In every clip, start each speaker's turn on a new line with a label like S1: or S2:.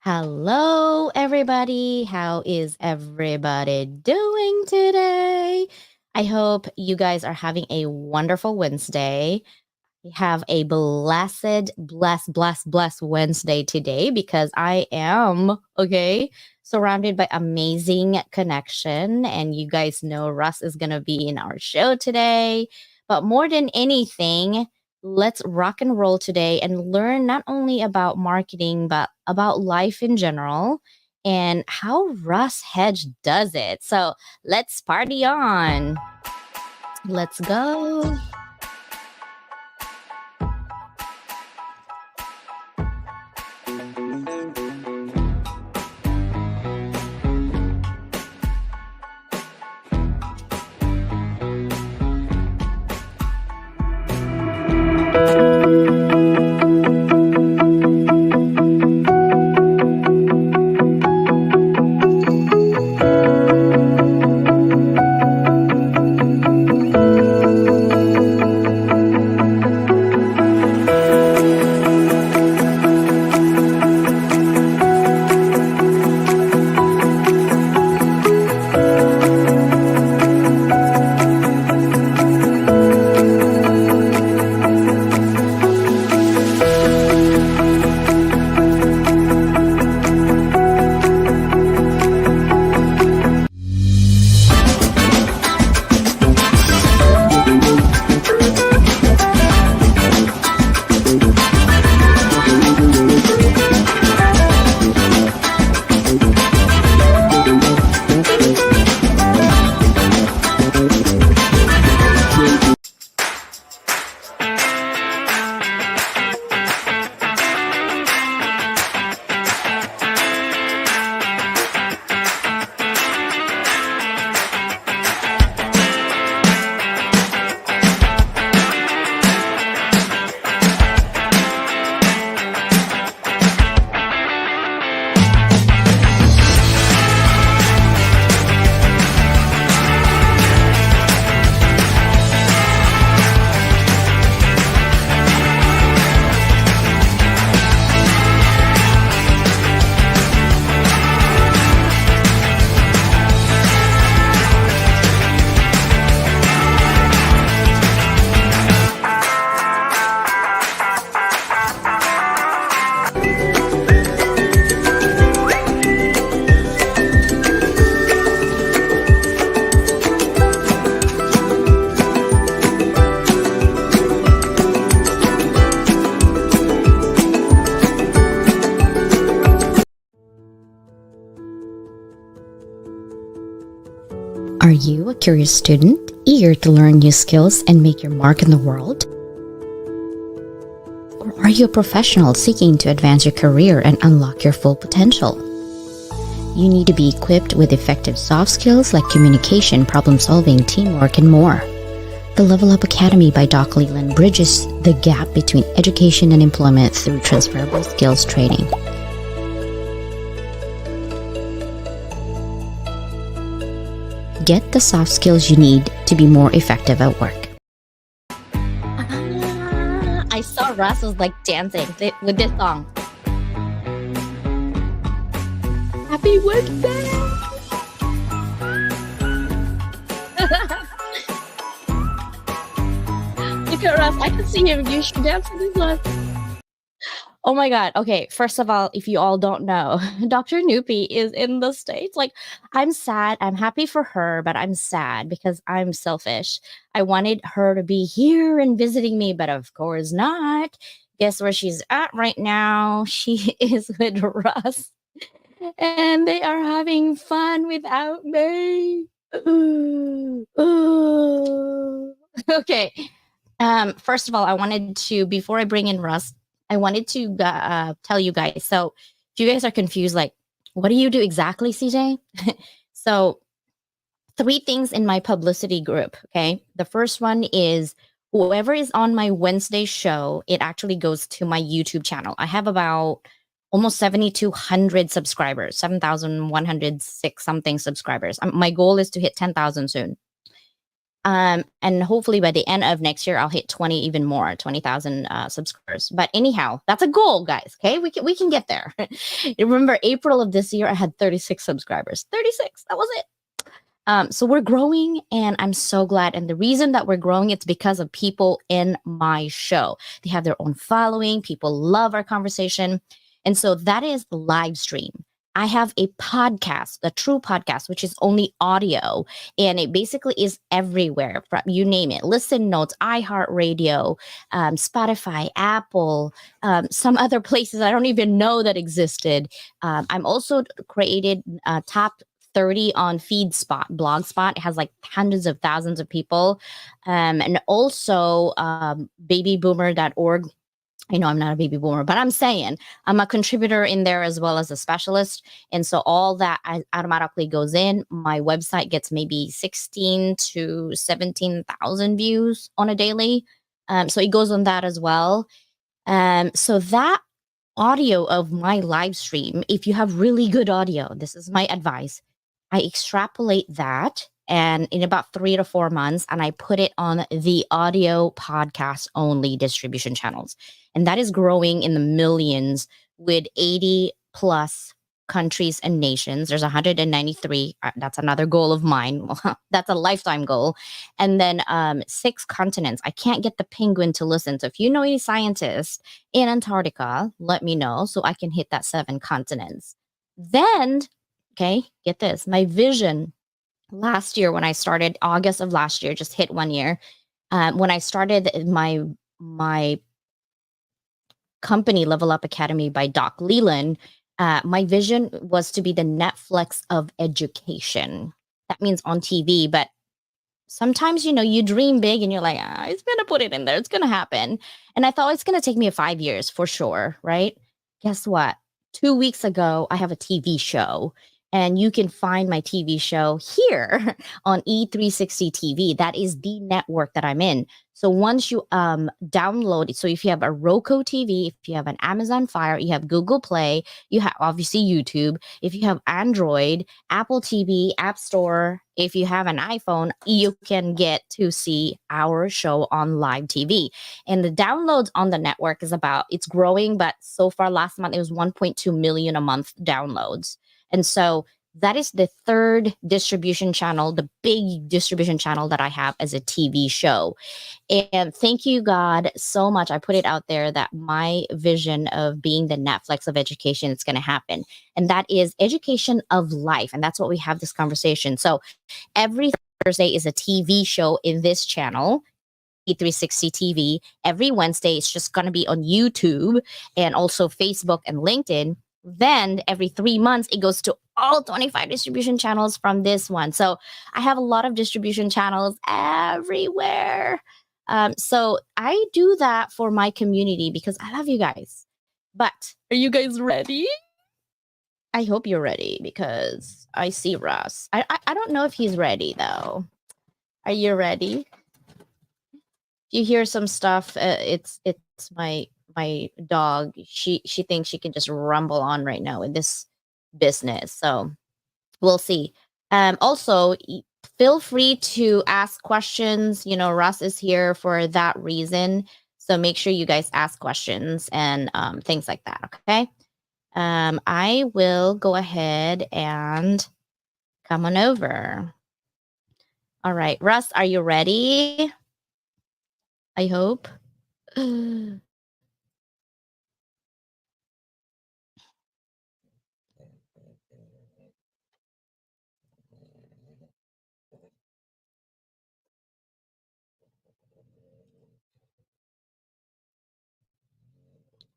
S1: Hello, everybody. How is everybody doing today? I hope you guys are having a wonderful Wednesday. We have a blessed Wednesday today because I am, okay, surrounded by amazing connection. And you guys know Russ is going to be in our show today. But more than anything, let's rock and roll today and learn not only about marketing, but about life in general and how Russ Hedge does it. So let's party on. Let's go. Are you a curious student, eager to learn new skills and make your mark in the world? Or are you a professional seeking to advance your career and unlock your full potential? You need to be equipped with effective soft skills like communication, problem solving, teamwork, and more. The Level Up Academy by Doc Leland bridges the gap between education and employment through transferable skills training. Get the soft skills you need to be more effective at work. I saw Russ was like dancing with this song. Happy Wednesday! Look at Russ. I can see him. You should dance with this one. Oh my God. Okay. First of all, if you all don't know, Dr. Noopy is in the States. Like, I'm sad. I'm happy for her, but I'm sad because I'm selfish. I wanted her to be here and visiting me, but of course not. Guess where she's at right now? She is with Russ, and they are having fun without me. Ooh, ooh. Okay. First of all, I wanted to, before I bring in Russ, I wanted to tell you guys. So if you guys are confused, like, what do you do exactly, CJ? So 3 things in my publicity group. Okay. The first one is whoever is on my Wednesday show, it actually goes to my YouTube channel. I have about almost 7,200 subscribers, 7,106 something subscribers. My goal is to hit 10,000 soon. And hopefully by the end of next year, I'll hit 20, even more, 20,000 subscribers. But anyhow, that's a goal, guys. Okay, we can get there. Remember, April of this year, I had 36 subscribers. 36. That was it. So we're growing, and I'm so glad. And the reason that we're growing, it's because of people in my show. They have their own following. People love our conversation, and so that is the live stream. I have a podcast, a true podcast, which is only audio, and it basically is everywhere. You name it: Listen Notes, iHeartRadio, Spotify, Apple, some other places I don't even know that existed. I'm also created top 30 on FeedSpot, Blogspot. It has like hundreds of thousands of people. And also babyboomer.org. I know I'm not a baby boomer, but I'm saying I'm a contributor in there as well as a specialist. And so all that automatically goes in. My website gets maybe 16 to 17,000 views on a daily. So it goes on that as well. So that audio of my live stream, if you have really good audio, this is my advice. I extrapolate that and in about 3 to 4 months, and I put it on the audio podcast only distribution channels. And that is growing in the millions with 80 plus countries and nations. There's 193. That's another goal of mine. That's a lifetime goal. And then 6 continents. I can't get the penguin to listen. So if you know any scientists in Antarctica, let me know so I can hit that 7 continents. Then, okay, get this. My vision last year when I started, August of last year, just hit 1 year. When I started my company, Level Up Academy by Doc Leland, my vision was to be the Netflix of education. That means on TV, but sometimes you dream big and you're like, it's gonna put it in there, it's gonna happen. And I thought it's gonna take me 5 years for sure, right? Guess what? 2 weeks ago I have a TV show, and you can find my TV show here on E360 TV. That is the network that I'm in. So once you download it, so if you have a Roku TV, if you have an Amazon Fire, you have Google Play, you have obviously YouTube, if you have Android, Apple TV, App Store. If you have an iPhone, you can get to see our show on live TV. And the downloads on the network it's growing, but so far last month, it was 1.2 million a month downloads. And so that is the third distribution channel, the big distribution channel that I have as a TV show. And thank you, God, so much. I put it out there that my vision of being the Netflix of education is going to happen. And that is education of life. And that's what we have this conversation. So every Thursday is a TV show in this channel. E360 TV. Every Wednesday, it's just going to be on YouTube and also Facebook and LinkedIn. Then every 3 months, it goes to all 25 distribution channels from this one. So I have a lot of distribution channels everywhere. So I do that for my community because I love you guys. But are you guys ready? I hope you're ready because I see Russ. I don't know if he's ready though. Are you ready? You hear some stuff, it's my dog. She thinks she can just rumble on right now in this business, so we'll see. Also, feel free to ask questions. Russ is here for that reason, so make sure you guys ask questions and things like that. Okay. I will go ahead and come on over. All right, Russ, are you ready? I hope.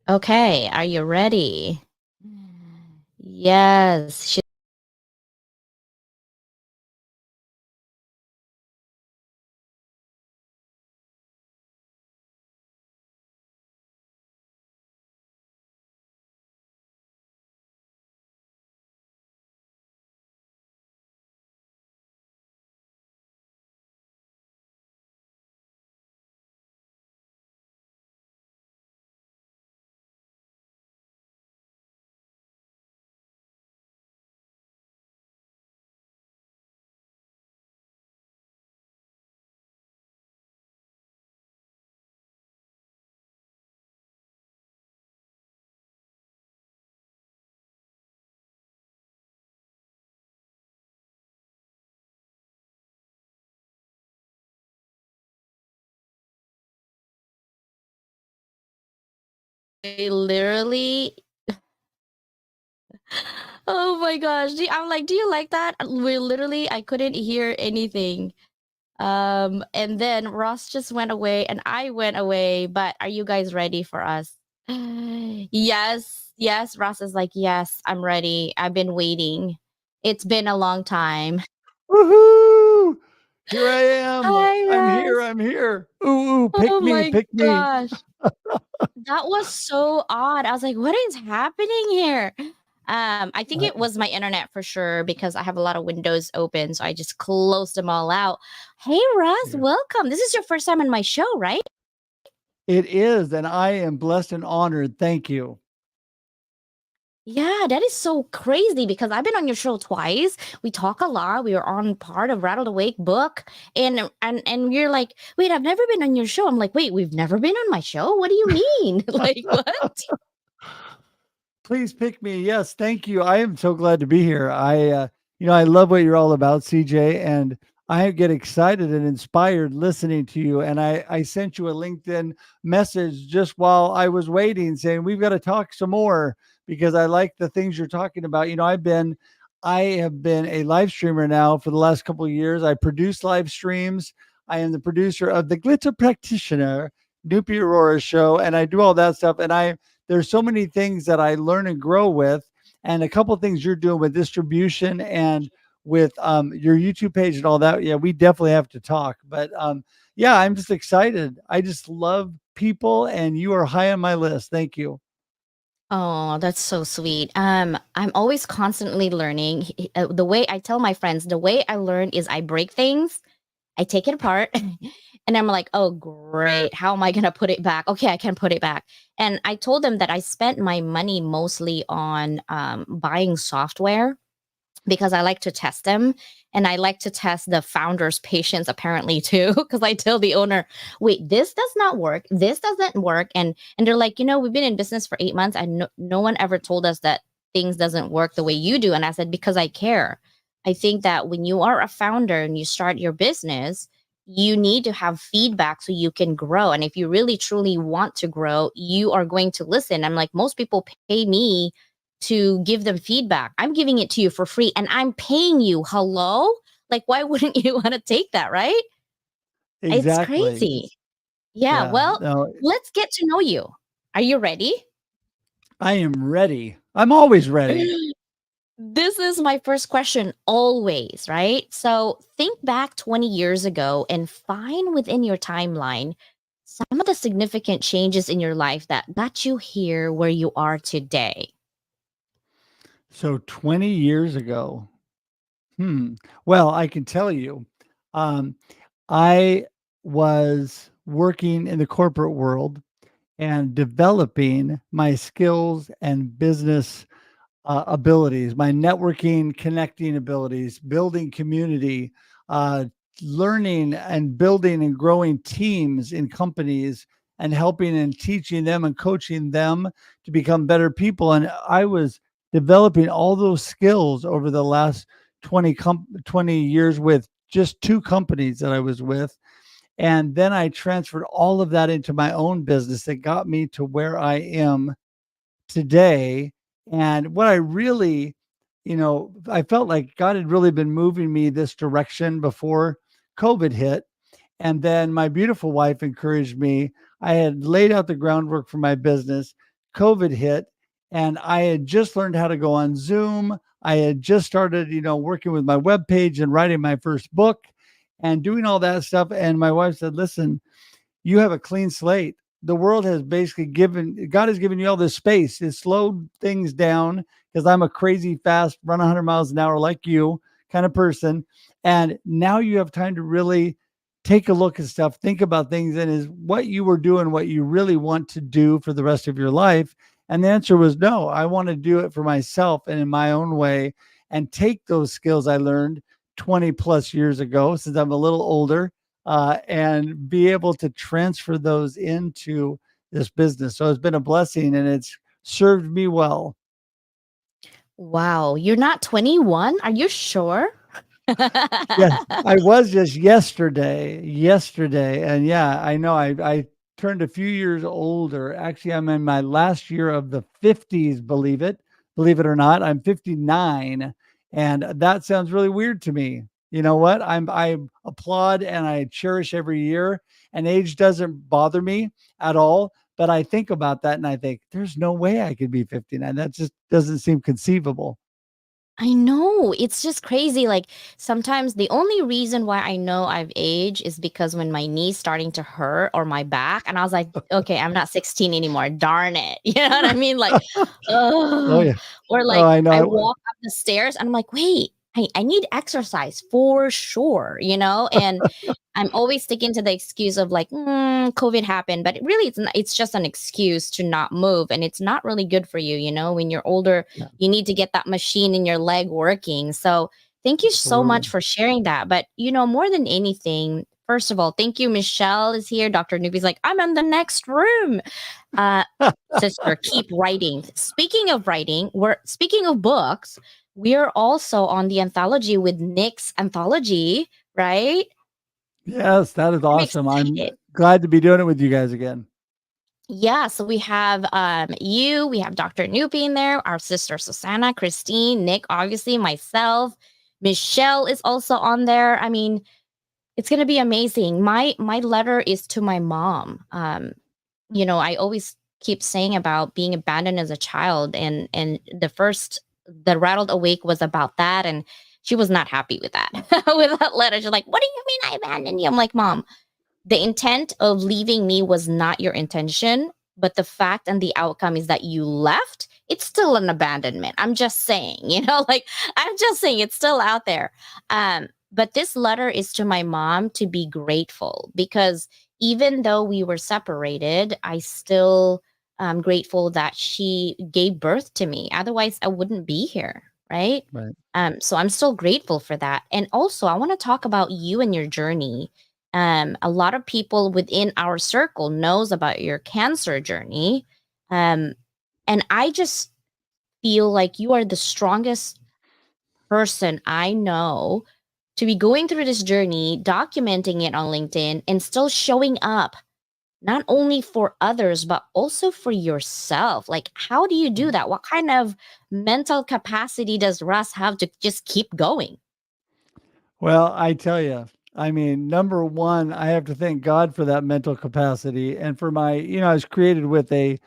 S1: Okay, are you ready? Yes. literally oh my gosh. I'm like, do you like that? We literally, I couldn't hear anything. And then Ross just went away and I went away. But are you guys ready for us? Yes, yes. Ross is like, yes, I'm ready. I've been waiting. It's been a long time.
S2: Woohoo! Here I am.
S1: Hi,
S2: I'm here.
S1: Ross.
S2: I'm here. Ooh, ooh,
S1: Oh
S2: pick me,
S1: my
S2: pick me.
S1: gosh. That was so odd. I was like, what is happening here? I think
S2: I,
S1: it was my internet for sure because I have a lot of windows open, so I just closed them all out. Hey, Russ,
S2: yeah.
S1: welcome. This is your first time on my show, right?
S2: It is, and I am blessed and honored. Thank you.
S1: Yeah, that is so crazy because I've been on your show twice. We talk a lot. We were on part of Rattled Awake book, and you're like, wait, I've never been on your show. I'm like, wait, we've never been on my show. What do you mean? Like what?
S2: Please pick me. Yes, thank you. I am so glad to be here. I love what you're all about, CJ, and I get excited and inspired listening to you. And I sent you a LinkedIn message just while I was waiting, saying we've got to talk some more because I like the things you're talking about. I have been a live streamer now for the last couple of years. I produce live streams. I am the producer of the Glitter Practitioner, Doopy Aurora show, and I do all that stuff. And there's so many things that I learn and grow with, and a couple of things you're doing with distribution and with your YouTube page and all that. Yeah, we definitely have to talk. But yeah, I'm just excited. I just love people, and you are high on my list. Thank you.
S1: Oh, that's so sweet. I'm always constantly learning. The way I tell my friends, the way I learn is I break things, I take it apart, and I'm like, oh, great. How am I going to put it back? Okay, I can put it back. And I told them that I spent my money mostly on buying software because I like to test them and I like to test the founder's patience apparently too because I tell the owner, "Wait, this does not work. This doesn't work." And they're like, "We've been in business for 8 months and no one ever told us that things doesn't work the way you do." And I said, "Because I care." I think that when you are a founder and you start your business, you need to have feedback so you can grow. And if you really truly want to grow, you are going to listen. I'm like, most people pay me to give them feedback. I'm giving it to you for free and I'm paying you. Hello? Like, why wouldn't you want to take that, right? It's
S2: Exactly.
S1: crazy. Yeah.
S2: Yeah.
S1: Well,
S2: No,
S1: let's get to know you. Are you ready?
S2: I am ready. I'm always ready.
S1: This is my first question always, right? So think back 20 years ago and find within your timeline some of the significant changes in your life that got you here where you are today.
S2: So 20 years ago. Hmm. Well, I can tell you, um, I was working in the corporate world and developing my skills and business abilities, my networking, connecting abilities, building community, uh, learning and building and growing teams in companies and helping and teaching them and coaching them to become better people. And I was developing all those skills over the last 20 years with just two companies that I was with. And then I transferred all of that into my own business that got me to where I am today. And what I really, I felt like God had really been moving me this direction before COVID hit. And then my beautiful wife encouraged me. I had laid out the groundwork for my business. COVID hit, and I had just learned how to go on Zoom. I had just started, working with my webpage and writing my first book and doing all that stuff. And my wife said, listen, you have a clean slate. The world has basically God has given you all this space. It slowed things down because I'm a crazy fast, run 100 miles an hour like you kind of person. And now you have time to really take a look at stuff, think about things, and is what you were doing what you really want to do for the rest of your life? And the answer was no. I want to do it for myself and in my own way and take those skills I learned 20 plus years ago, since I'm a little older, and be able to transfer those into this business. So it's been a blessing and it's served me well.
S1: Wow, you're not 21? Are you sure?
S2: Yes, I was just yesterday, and yeah, I know. I turned a few years older. Actually, I'm in my last year of the 50s, believe it or not. I'm 59, and that sounds really weird to me. You know what? I applaud and I cherish every year, and age doesn't bother me at all. But I think about that and I think there's no way I could be 59. That just doesn't seem conceivable.
S1: I know. It's just crazy. Like sometimes the only reason why I know I've aged is because when my knee's starting to hurt or my back, and I was like, okay, I'm not 16 anymore. Darn it. You know what I mean? Like,
S2: Oh
S1: ugh.
S2: yeah.
S1: Or
S2: Oh,
S1: like
S2: I
S1: I
S2: know.
S1: walk up the stairs and I'm like, wait, I need exercise for sure, you know? And I'm always sticking to the excuse of like, COVID happened, but really it's just an excuse to not move. And it's not really good for you, you know, when you're older
S2: Yeah,
S1: you need to get that machine in your leg working. So thank you so much
S2: absolutely.
S1: for sharing that. But you know, more than anything, first of all, thank you. Michelle is here. Dr. Noopy's like, I'm in the next room. Uh, sister, keep writing. Speaking of writing, we're speaking of books, we are also on the anthology with Nick's anthology, right?
S2: Yes, that is
S1: I'm
S2: awesome. I'm
S1: excited.
S2: glad to be doing it with you guys again.
S1: Yeah, so we have you, we have Dr. Noopy in there, our sister Susanna, Christine, Nick, obviously, myself, Michelle is also on there. I mean, it's gonna be amazing. My letter is to my mom. You know, I always keep saying about being abandoned as a child, and the rattled awake was about that, and she was not happy with that with that letter. She's like, "What do you mean I abandoned you?" I'm like, "Mom, the intent of leaving me was not your intention, but the fact and the outcome is that you left. It's still an abandonment. I'm just saying, you know, like I'm just saying it's still out there. But this letter is to my mom to be grateful because even though we were separated, I still am grateful that she gave birth to me. Otherwise, I wouldn't be here, right?
S2: Right.
S1: So I'm still grateful for that. And also, I want to talk about you and your journey. A lot of people within our circle knows about your cancer journey, um, and I just feel like you are the strongest person I know to be going through this journey, documenting it on LinkedIn, and still showing up not only for others but also for yourself. Like, how do you do that? What kind of mental capacity does Russ have to just keep going?
S2: Well, I tell you, I mean, number one, I have to thank God for that mental capacity and for my, I was created with a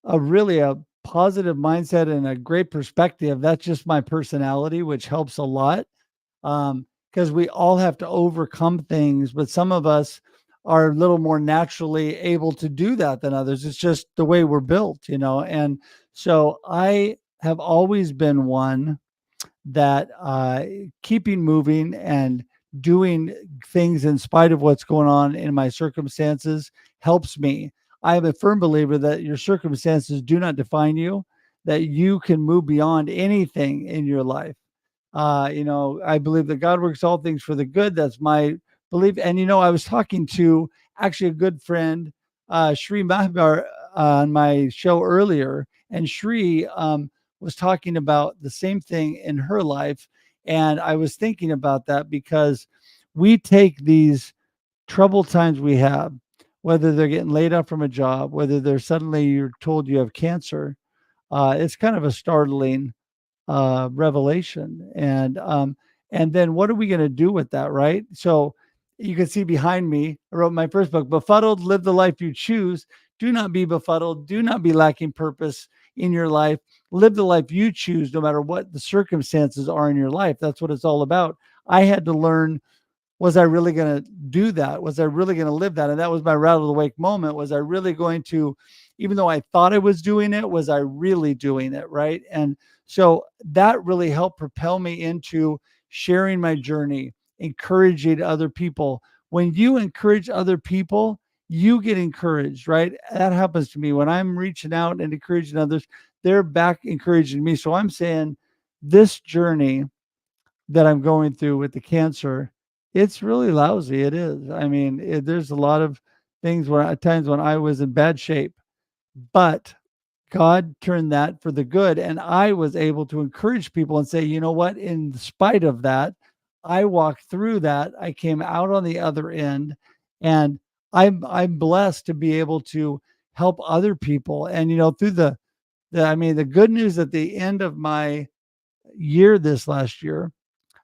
S2: really a positive mindset and a great perspective. That's just my personality, which helps a lot. Because we all have to overcome things, but some of us are a little more naturally able to do that than others. It's just the way we're built, And so I have always been one that keeping moving and doing things in spite of what's going on in my circumstances helps me. I am a firm believer that your circumstances do not define you, that you can move beyond anything in your life. I believe that God works all things for the good. That's my belief. And I was talking to actually a good friend, Shri Mahbar, on my show earlier, and Shri was talking about the same thing in her life. And I was thinking about that because we take these troubled times we have, whether they're getting laid off from a job, whether they're suddenly you're told you have cancer. It's kind of a startling revelation. And then what are we going to do with that, right? So you can see behind me, I wrote my first book, Befuddled, Live the Life You Choose. Do not be befuddled. Do not be lacking purpose in your life. Live the life you choose, no matter what the circumstances are in your life. That's what it's all about. I had to learn, was I really going to do that? Was I really going to live that? And that was my rattle awake moment. Was I really going to, even though I thought I was doing it, was I really doing it? Right. And so that really helped propel me into sharing my journey, encouraging other people. When you encourage other people, you get encouraged, right? That happens to me when I'm reaching out and encouraging others, they're back encouraging me. So I'm saying this journey that I'm going through with the cancer, it's really lousy. It is. I mean, there's a lot of things where at times when I was in bad shape, but God turned that for the good. And I was able to encourage people and say, you know what, in spite of that, I walked through that. I came out on the other end and I'm blessed to be able to help other people. And through the I mean, the good news at the end of my year this last year,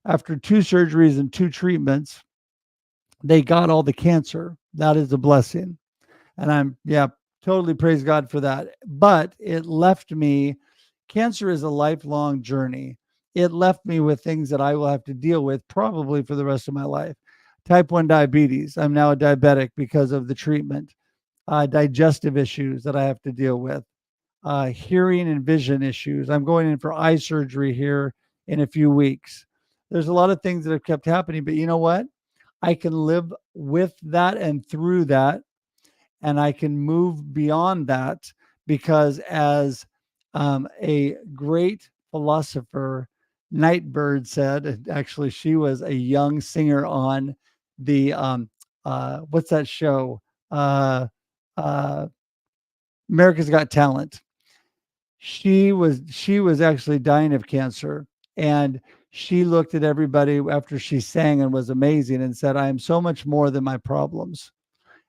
S2: after two surgeries and two treatments, they got all the cancer. That is a blessing. And I'm, yeah, totally praise God for that. But it left me, cancer is a lifelong journey. It left me with things that I will have to deal with probably for the rest of my life. Type 1 diabetes. I'm now a diabetic because of the treatment. Digestive issues that I have to deal with. Hearing and vision issues. I'm going in for eye surgery here in a few weeks. There's a lot of things that have kept happening, but you know what? I can live with that and through that, and I can move beyond that because, as a great philosopher, Nightbird said, actually, she was a young singer on the what's that show? Uh, uh, America's Got Talent. She was actually dying of cancer, and she looked at everybody after she sang and was amazing and said, "I am so much more than my problems."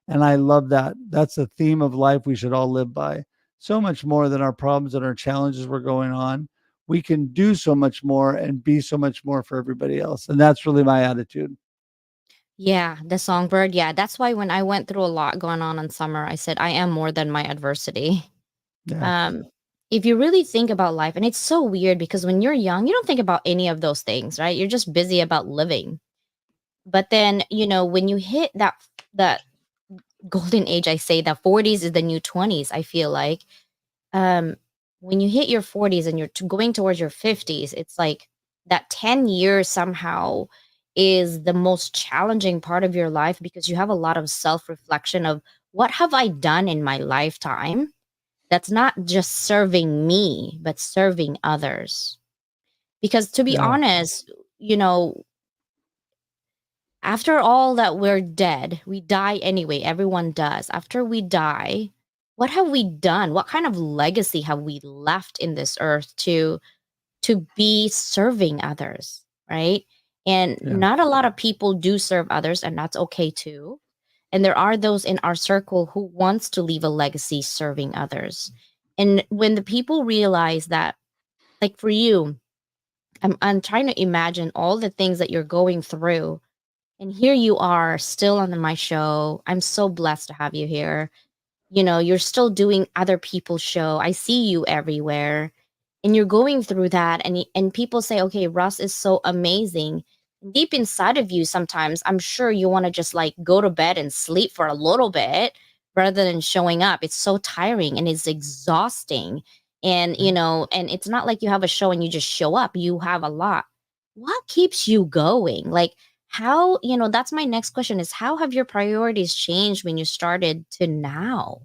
S2: And I love that. That's a theme of life we should all live by. So much more than our problems and our challenges we're going on. We can do so much more and be so much more for everybody else. And that's really my attitude.
S1: Yeah, the songbird. Yeah, that's why when I went through a lot going on in summer, I said I am more than my adversity.
S2: Yeah.
S1: Um, if you really think about life, and it's so weird because when you're young, you don't think about any of those things, right? You're just busy about living. But then, when you hit that golden age, I say that 40s is the new 20s, I feel like. Um, when you hit your 40s and you're going towards your 50s, it's like that 10 years somehow is the most challenging part of your life because you have a lot of self-reflection of what have I done in my lifetime that's not just serving me, but serving others. Because to be
S2: Yeah.
S1: honest, you know, after all that we're dead, we die anyway. Everyone does. After we die, what have we done? What kind of legacy have we left in this earth to be serving others, right? And
S2: Yeah.
S1: not a lot of people do serve others, and that's okay too. And there are those in our circle who wants to leave a legacy serving others. And when the people realize that, like for you, I'm trying to imagine all the things that you're going through, and here you are still on my show. I'm so blessed to have you here. You're still doing other people's show. I see you everywhere, and you're going through that, and people say, okay, Russ is so amazing. Deep inside of you, sometimes I'm sure you want to just like go to bed and sleep for a little bit rather than showing up. It's so tiring and it's exhausting. And
S2: Yeah.
S1: and it's not like you have a show and you just show up. You have a lot. What keeps you going? Like, how, that's my next question, is how have your priorities changed when you started to now?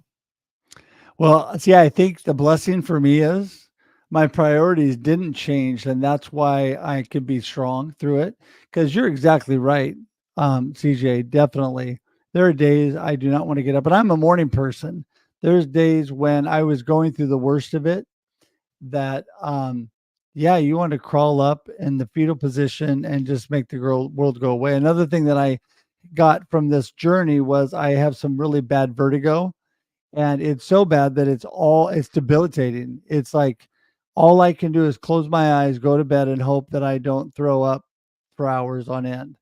S2: Well, see, I think the blessing for me is my priorities didn't change, and that's why I could be strong through it. Because you're exactly right, CJ. Definitely, there are days I do not want to get up, but I'm a morning person. There's days when I was going through the worst of it that, yeah, you want to crawl up in the fetal position and just make the world go away. Another thing that I got from this journey was I have some really bad vertigo, and it's so bad that it's debilitating. It's like all I can do is close my eyes, go to bed, and hope that I don't throw up for hours on end.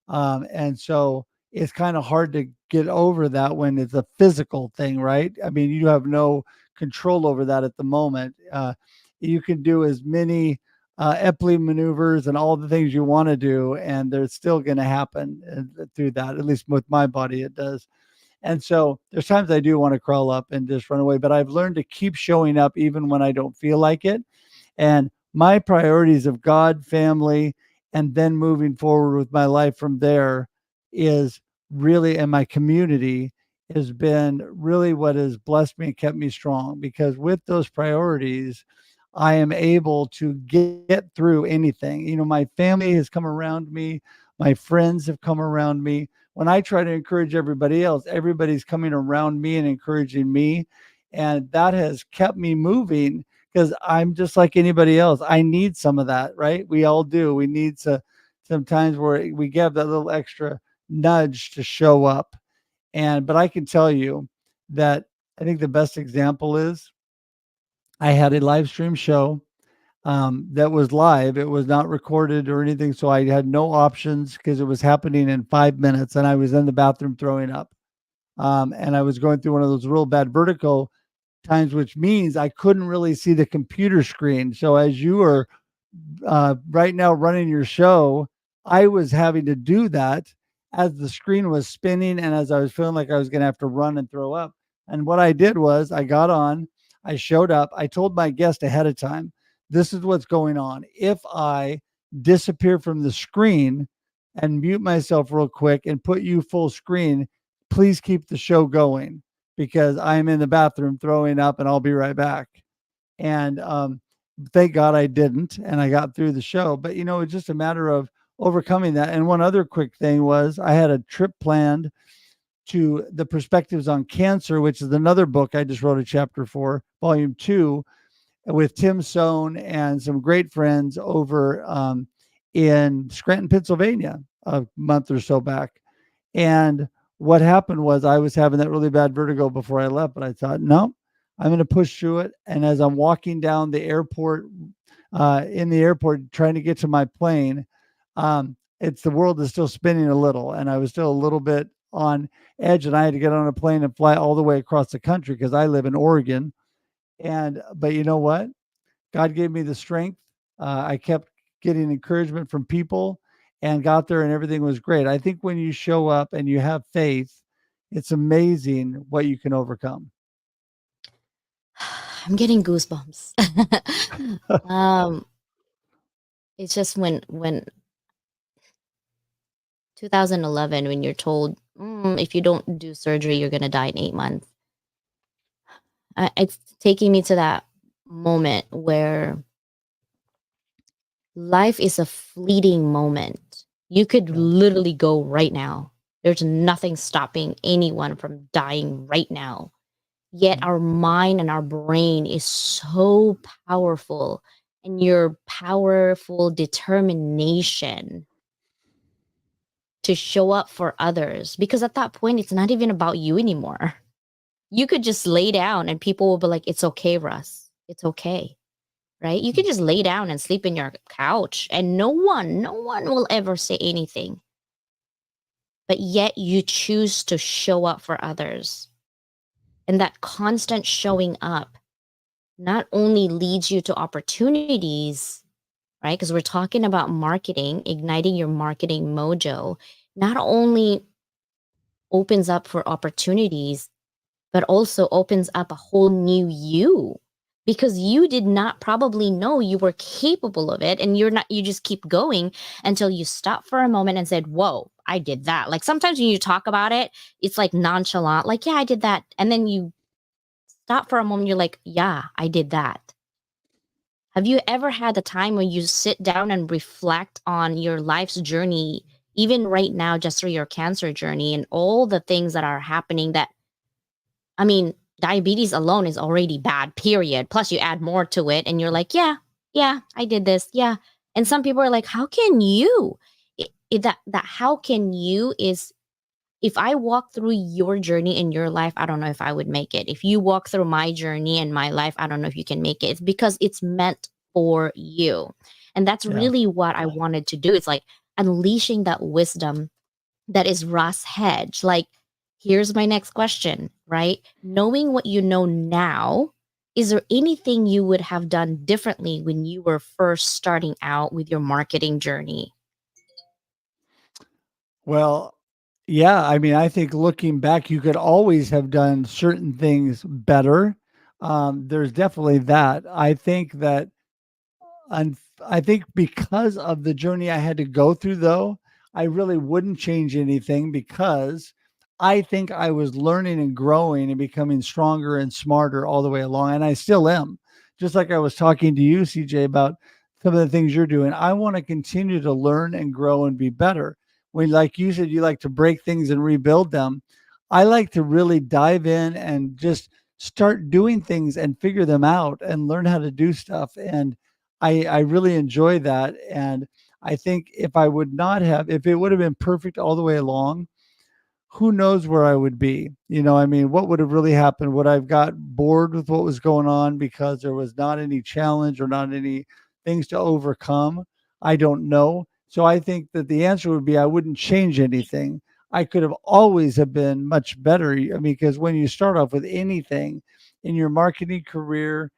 S2: And so it's kind of hard to get over that when it's a physical thing, right? I mean, you have no control over that at the moment. You can do as many Epley maneuvers and all the things you want to do, and they're still going to happen through that. At least with my body, it does. And so there's times I do want to crawl up and just run away, but I've learned to keep showing up even when I don't feel like it. And my priorities of God, family, and then moving forward with my life from there is really, and my community has been really what has blessed me and kept me strong, because with those priorities, I am able to get through anything. My family has come around me, my friends have come around me. When I try to encourage everybody else, everybody's coming around me and encouraging me. And that has kept me moving, because I'm just like anybody else. I need some of that, right? We all do. We need to sometimes where we give that little extra nudge to show up. But I can tell you that I think the best example is I had a live stream show that was live. It was not recorded or anything. So I had no options because it was happening in 5 minutes and I was in the bathroom throwing up. And I was going through one of those real bad vertigo times, which means I couldn't really see the computer screen. So as you are right now running your show, I was having to do that as the screen was spinning and as I was feeling like I was going to have to run and throw up. And what I did was I got on, I showed up, I told my guest ahead of time, this is what's going on. If I disappear from the screen and mute myself real quick and put you full screen, please keep the show going because I'm in the bathroom throwing up and I'll be right back. And thank God I didn't, and I got through the show. But it's just a matter of overcoming that. And one other quick thing was I had a trip planned to the Perspectives on Cancer, which is another book I just wrote a chapter for, volume 2, with Tim Sohn and some great friends over in Scranton, Pennsylvania, a month or so back. And what happened was I was having that really bad vertigo before I left, but I thought, no, I'm going to push through it. And as I'm walking down the airport, in the airport, trying to get to my plane, it's the world is still spinning a little, and I was still a little bit on edge, and I had to get on a plane and fly all the way across the country because I live in Oregon. But you know what? God gave me the strength. I kept getting encouragement from people and got there, and everything was great. I think when you show up and you have faith, it's amazing what you can overcome.
S1: I'm getting goosebumps. um, it's just when 2011, when you're told, if you don't do surgery, you're gonna die in 8 months. It's taking me to that moment where life is a fleeting moment. You could
S2: Yeah.
S1: literally go right now. There's nothing stopping anyone from dying right now. Yet our mind and our brain is so powerful, and your powerful determination to show up for others, because at that point it's not even about you anymore. You could just lay down and people will be like, it's okay, Russ, it's okay, right? You could just lay down and sleep in your couch and no one will ever say anything. But yet you choose to show up for others, and that constant showing up not only leads you to opportunities, right? Because we're talking about marketing, igniting your marketing mojo, not only opens up for opportunities, but also opens up a whole new you, because you did not probably know you were capable of it. And you just keep going until you stop for a moment and said, whoa, I did that. Like sometimes when you talk about it, it's like nonchalant, like, yeah, I did that. And then you stop for a moment, you're like, yeah, I did that. Have you ever had a time when you sit down and reflect on your life's journey, even right now, just through your cancer journey and all the things that are happening that, I mean, diabetes alone is already bad, period. Plus, you add more to it, and you're like, yeah, I did this. Yeah. And some people are like, how can you? That how can you is, if I walk through your journey in your life, I don't know if I would make it. If you walk through my journey in my life, I don't know if you can make it. It's because it's meant for you. And that's
S2: Yeah.
S1: really what I wanted to do. It's like unleashing that wisdom that is Ross Hedge. Like, here's my next question, right? Knowing what you know now, is there anything you would have done differently when you were first starting out with your marketing journey?
S2: Well, yeah, I mean, I think looking back, you could always have done certain things better. There's definitely that. I think that And I think because of the journey I had to go through, though, I really wouldn't change anything because I think I was learning and growing and becoming stronger and smarter all the way along. And I still am. Just like I was talking to you, CJ, about some of the things you're doing. I want to continue to learn and grow and be better. When, like you said, you like to break things and rebuild them, I like to really dive in and just start doing things and figure them out and learn how to do stuff. And I really enjoy that. And I think if it would have been perfect all the way along, who knows where I would be? I mean, what would have really happened? Would I've got bored with what was going on because there was not any challenge or not any things to overcome? I don't know. So I think that the answer would be I wouldn't change anything. I could have always have been much better. I mean, because when you start off with anything in your marketing career,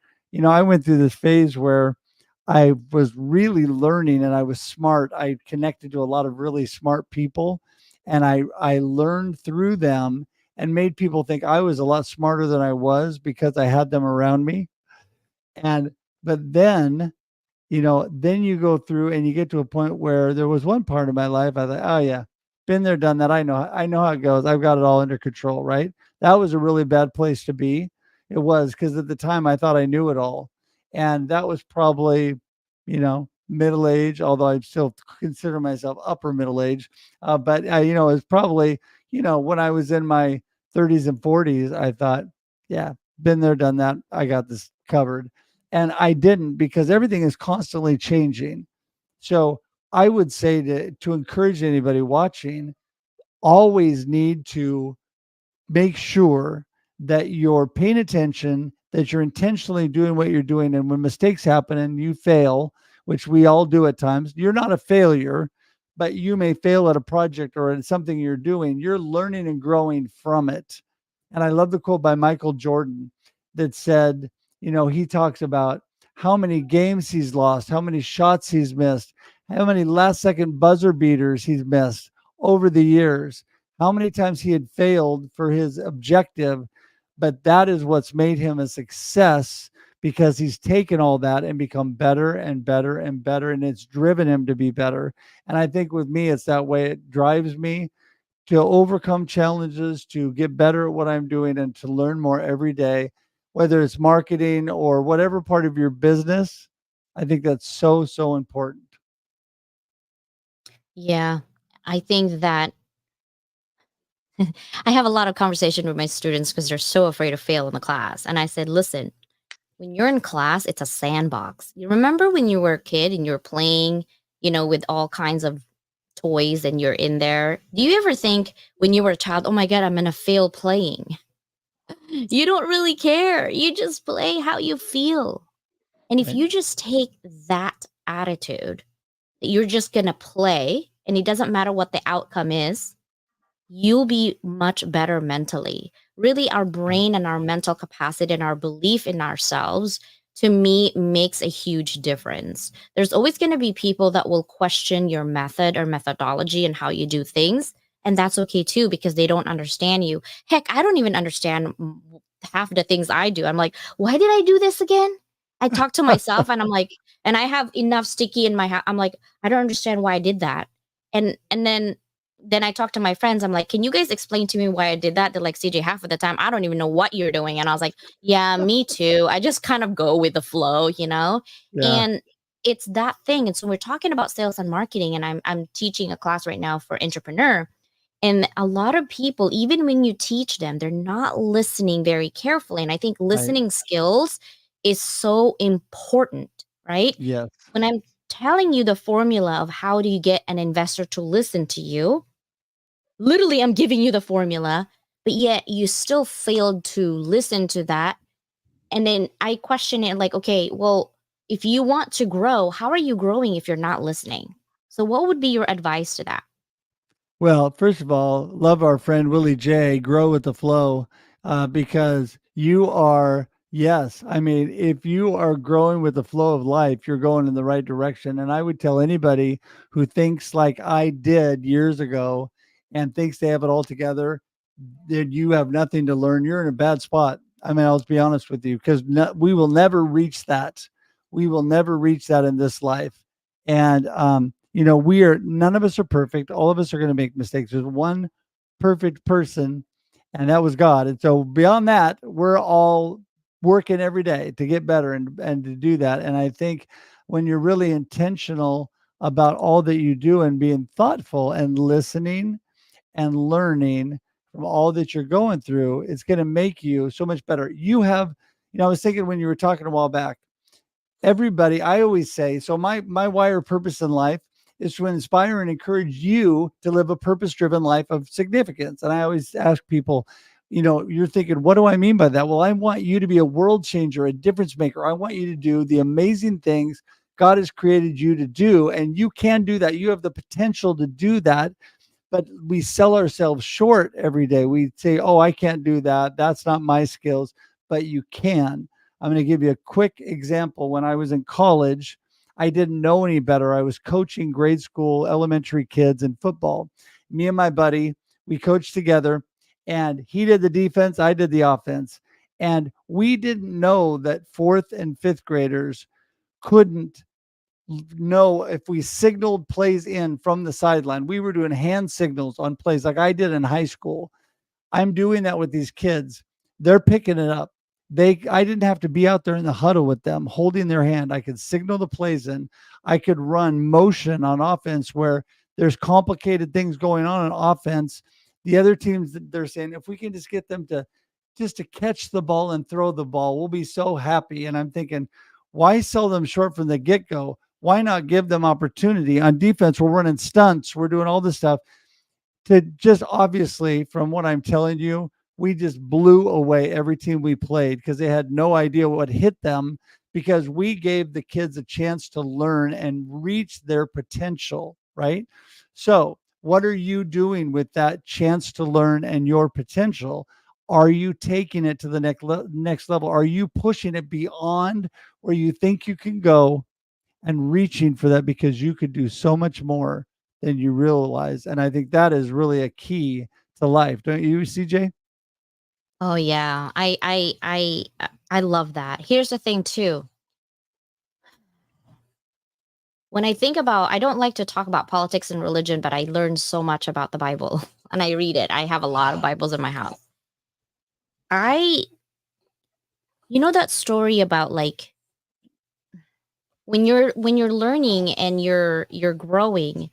S2: I went through this phase where I was really learning and I was smart. I connected to a lot of really smart people and I learned through them and made people think I was a lot smarter than I was because I had them around me. And but then you go through and you get to a point where there was one part of my life I thought, oh yeah, been there, done that. I know how it goes. I've got it all under control, right? That was a really bad place to be. It was because at the time I thought I knew it all. And that was probably, middle age, although I still consider myself upper middle age. But it's probably, when I was in my 30s and 40s, I thought, yeah, been there, done that. I got this covered, and I didn't because everything is constantly changing. So I would say to encourage anybody watching, always need to make sure that you're paying attention, that you're intentionally doing what you're doing. And when mistakes happen and you fail, which we all do at times, you're not a failure, but you may fail at a project or at something you're doing. You're learning and growing from it. And I love the quote by Michael Jordan that said, he talks about how many games he's lost, how many shots he's missed, how many last second buzzer beaters he's missed over the years, how many times he had failed for his objective, but that is what's made him a success because he's taken all that and become better and better and better, and it's driven him to be better. And I think with me, it's that way. It drives me to overcome challenges, to get better at what I'm doing, and to learn more every day, whether it's marketing or whatever part of your business. I think that's so, so important.
S1: Yeah. I think that I have a lot of conversation with my students because they're so afraid to fail in the class. And I said, listen, when you're in class, it's a sandbox. You remember when you were a kid and you were playing, with all kinds of toys and you're in there? Do you ever think when you were a child, oh my God, I'm going to fail playing? You don't really care. You just play how you feel. And if
S2: Right.
S1: you just take that attitude, that you're just going to play and it doesn't matter what the outcome is, you'll be much better mentally. Really, our
S2: Yeah.
S1: brain and our mental capacity and our belief in ourselves, to me, makes a huge difference. There's always going to be people that will question your method or methodology and how you do things. And that's okay too, because they don't understand you. Heck, I don't even understand half the things I do. I'm like, why did I do this again? I talk to myself and I'm like, and I have enough sticky in my house. I'm like, I don't understand why I did that. And then I talked to my friends. I'm like, can you guys explain to me why I did that? They're like, CJ, half of the time, I don't even know what you're doing. And I was like, yeah, me too. I just kind of go with the flow.
S2: Yeah.
S1: And it's that thing. And so we're talking about sales and marketing, and I'm teaching a class right now for entrepreneur. And a lot of people, even when you teach them, they're not listening very carefully. And I think
S2: Right.
S1: listening skills is so important, right?
S2: Yes.
S1: When I'm telling you the formula of how do you get an investor to listen to you, literally, I'm giving you the formula, but yet you still failed to listen to that. And then I question it like, okay, well, if you want to grow, how are you growing if you're not listening? So, what would be your advice to that?
S2: Well, first of all, love our friend Willie J. Grow with the flow, because you are, yes, I mean, if you are growing with the flow of life, you're going in the right direction. And I would tell anybody who thinks like I did years ago and thinks they have it all together, that you have nothing to learn. You're in a bad spot. I mean, I'll just be honest with you because we will never reach that. We will never reach that in this life. And we are none of us are perfect. All of us are going to make mistakes. There's one perfect person, and that was God. And so beyond that, we're all working every day to get better and to do that. And I think when you're really intentional about all that you do and being thoughtful and listening and learning from all that you're going through, it's going to make you so much better. I was thinking when you were talking a while back, everybody, I always say, so my wire purpose in life is to inspire and encourage you to live a purpose driven life of significance. And I always ask people, you're thinking, what do I mean by that? Well, I want you to be a world changer, a difference maker. I want you to do the amazing things God has created you to do. And you can do that. You have the potential to do that, but we sell ourselves short every day. We say, oh, I can't do that. That's not my skills, but you can. I'm going to give you a quick example. When I was in college, I didn't know any better. I was coaching grade school, elementary kids in football. Me and my buddy, we coached together, and he did the defense, I did the offense. And we didn't know that fourth and fifth graders couldn't know if we signaled plays in from the sideline. We were doing hand signals on plays like I did in high school. I'm doing that with these kids. They're picking it up. I didn't have to be out there in the huddle with them holding their hand. I could signal the plays in. I could run motion on offense where there's complicated things going on offense. The other teams, they're saying, if we can just get them to catch the ball and throw the ball, we'll be so happy. And I'm thinking, why sell them short from the get-go? Why not give them opportunity? On defense, we're running stunts, we're doing all this stuff. To just, obviously, from what I'm telling you, we just blew away every team we played because they had no idea what hit them, because we gave the kids a chance to learn and reach their potential, right? So what are you doing with that chance to learn and your potential? Are you taking it to the next level? Are you pushing it beyond where you think you can go and reaching for that, because you could do so much more than you realize? And I think that is really a key to life. Don't you, CJ?
S1: Oh yeah. I love that. Here's the thing too. When I think about, I don't like to talk about politics and religion, but I learned so much about the Bible and I read it. I have a lot of Bibles in my house. I You know that story about, like, when you're learning and you're growing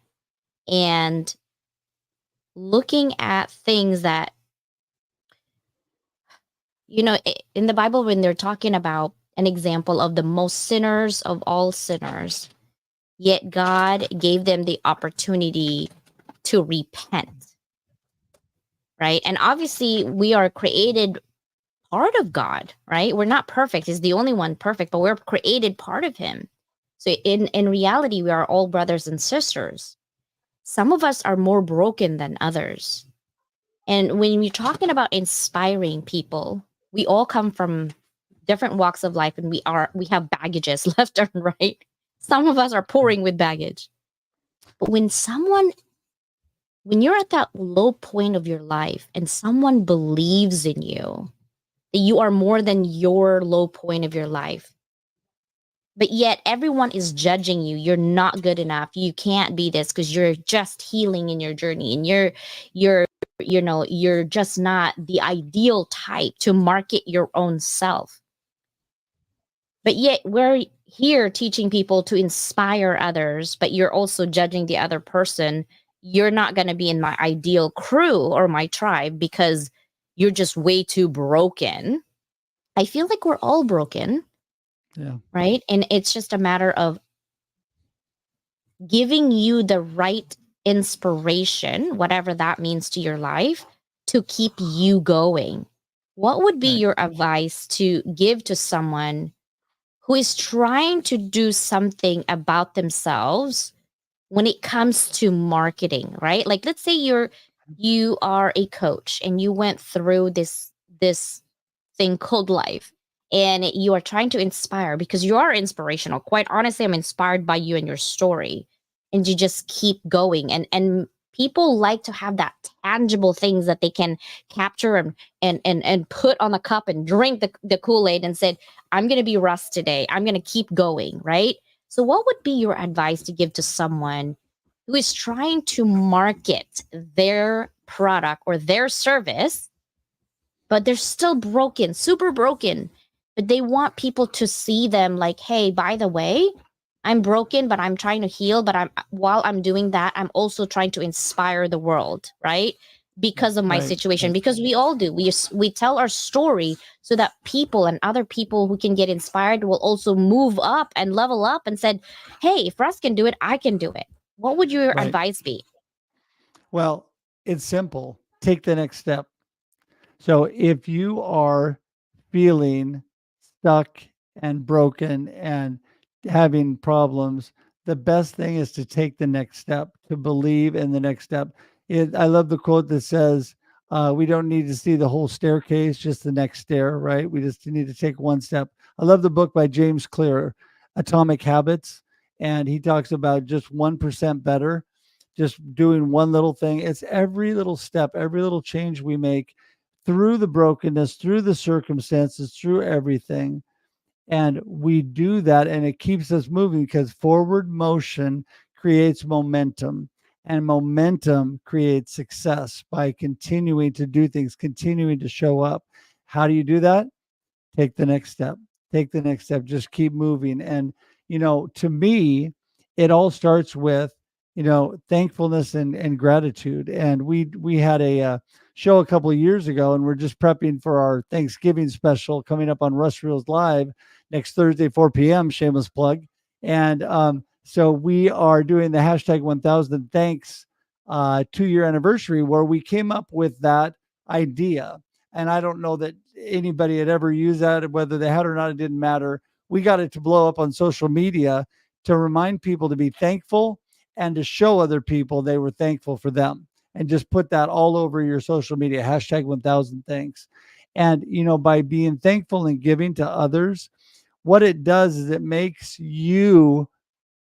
S1: and looking at things that, in the Bible, when they're talking about an example of the most sinners of all sinners, yet God gave them the opportunity to repent, right? And obviously we are created part of God, right? We're not perfect. He's the only one perfect, but we're created part of him. So in reality, we are all brothers and sisters. Some of us are more broken than others. And when you're talking about inspiring people, we all come from different walks of life, and we have baggages left and right. Some of us are pouring with baggage. But when you're at that low point of your life and someone believes in you, that you are more than your low point of your life, but yet everyone is judging you, you're not good enough, you can't be this because you're just healing in your journey, and you're you're just not the ideal type to market your own self. But yet we're here teaching people to inspire others, but you're also judging the other person. You're not going to be in my ideal crew or my tribe because you're just way too broken. I feel like we're all broken,
S2: Yeah.
S1: right? And it's just a matter of giving you the right inspiration, whatever that means to your life, to keep you going. What would be
S2: Right.
S1: your advice to give to someone who is trying to do something about themselves when it comes to marketing, right? Like, let's say you are a coach and you went through this thing called life, and you are trying to inspire because you are inspirational. Quite honestly, I'm inspired by you and your story, and you just keep going. And people like to have that tangible things that they can capture and put on the cup and drink the Kool-Aid and said, I'm going to be Russ today. I'm going to keep going, right? So what would be your advice to give to someone who is trying to market their product or their service, but they're still broken, super broken, but they want people to see them like, hey, by the way, I'm broken, but I'm trying to heal. But while I'm doing that, I'm also trying to inspire the world, right? Because of my
S2: Right.
S1: situation, because we all do. We tell our story so that people and other people who can get inspired will also move up and level up and said, hey, if Russ can do it, I can do it. What would your
S2: right?
S1: advice be?
S2: Well, it's simple. Take the next step. So if you are feeling stuck and broken and having problems, the best thing is to take the next step, to believe in the next step. I love the quote that says, we don't need to see the whole staircase, just the next stair, right? We just need to take one step. I love the book by James Clear, Atomic Habits. And he talks about just 1% better, just doing one little thing. It's every little step, every little change we make through the brokenness, through the circumstances, through everything. And we do that, and it keeps us moving because forward motion creates momentum, and momentum creates success by continuing to do things, continuing to show up. How do you do that? Take the next step. Take the next step. Just keep moving. And, to me, it all starts with, thankfulness and gratitude. And we had a show a couple of years ago, and we're just prepping for our Thanksgiving special coming up on Russ Reels Live next Thursday, 4 p.m. Shameless plug. And so we are doing the hashtag 1000 thanks 2-year anniversary, where we came up with that idea. And I don't know that anybody had ever used that, whether they had or not, it didn't matter. We got it to blow up on social media to remind people to be thankful and to show other people they were thankful for them. And just put that all over your social media, hashtag 1000 thanks. And, by being thankful and giving to others, what it does is it makes you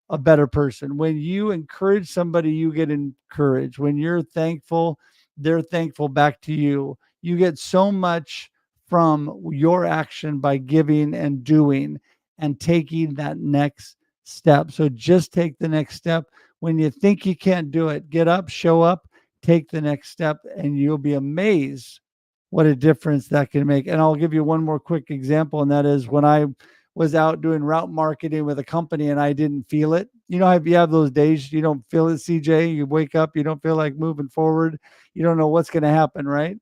S2: a better person. When you encourage somebody, you get encouraged. When you're thankful, they're thankful back to you. You get so much from your action by giving and doing and taking that next step. So just take the next step. When you think you can't do it, get up, show up, take the next step, and you'll be amazed what a difference that can make. And I'll give you one more quick example, and that is when I was out doing route marketing with a company and I didn't feel it. If you have those days you don't feel it, CJ, you wake up, you don't feel like moving forward, you don't know what's going to happen, right?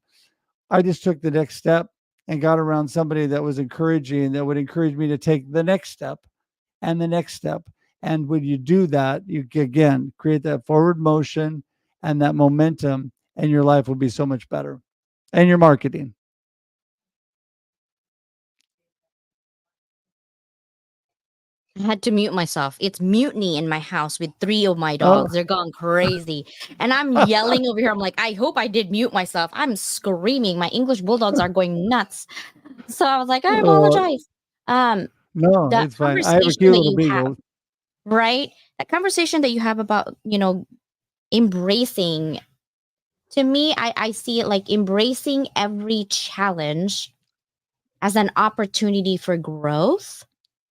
S2: I just took the next step and got around somebody that was encouraging, that would encourage me to take the next step and the next step. And when you do that, you again create that forward motion and that momentum, and your life will be so much better. And your marketing.
S1: I had to mute myself. It's mutiny in my house with three of my
S2: Oh,
S1: dogs. They're going crazy. And I'm yelling over here. I'm like, I hope I did mute myself. I'm screaming. My English bulldogs are going nuts. So I was like, I
S2: uh,
S1: apologize. Um,
S2: no,
S1: that
S2: it's fine. I have a
S1: conversation
S2: cute
S1: that
S2: little
S1: you have,
S2: beagle.
S1: right? That conversation that you have about, embracing, to me, I see it like embracing every challenge as an opportunity for growth.